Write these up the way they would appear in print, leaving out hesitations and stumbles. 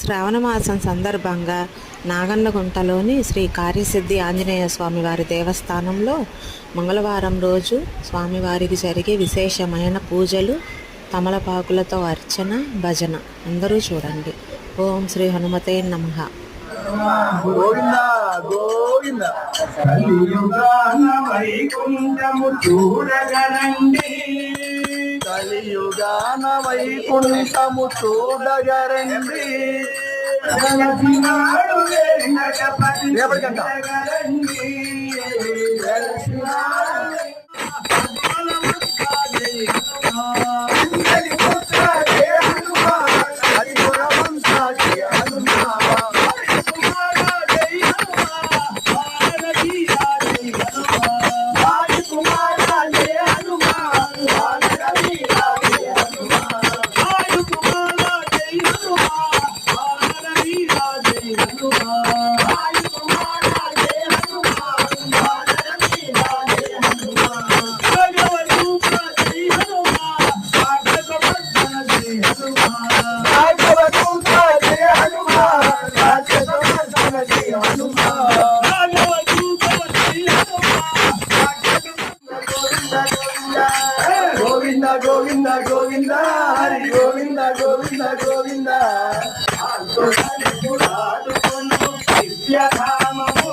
శ్రావణ మాసం సందర్భంగా నాగన్నగుంటలోని శ్రీ కార్యసిద్ధి ఆంజనేయ స్వామివారి దేవస్థానంలో మంగళవారం రోజు స్వామివారికి జరిగే విశేషమైన పూజలు, తమలపాకులతో అర్చన, భజన అందరూ చూడండి. ఓం శ్రీ హనుమతే నమః. గోవింద గోవింద కలియుగాన వైకుంఠము చూడగరండి, కలియుగాన వైకుంఠము చూడగరండి. రేపటికంట గోవింద గోవింద గోవింద హరి గోవింద గోవింద గోవింద దివ్యధామము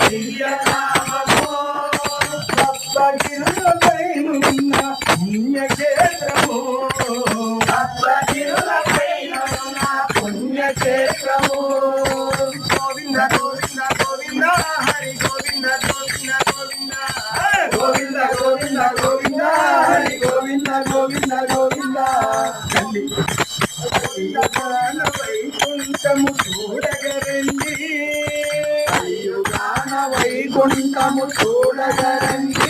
దివ్యధామము సప్తగిరులపైనున్న పుణ్యక్షేత్రము, సప్తగిరులపైనున్న పుణ్యక్షేత్రము. గోవింద గోవింద గోవింద హరి గోవింద గోవింద గోవింద గోవింద గోవింద హరి గోవింద గోవింద గోవింద. వైకుంఠము చూడగరండి, కలియుగాన వైకుంఠము చూడగరండి.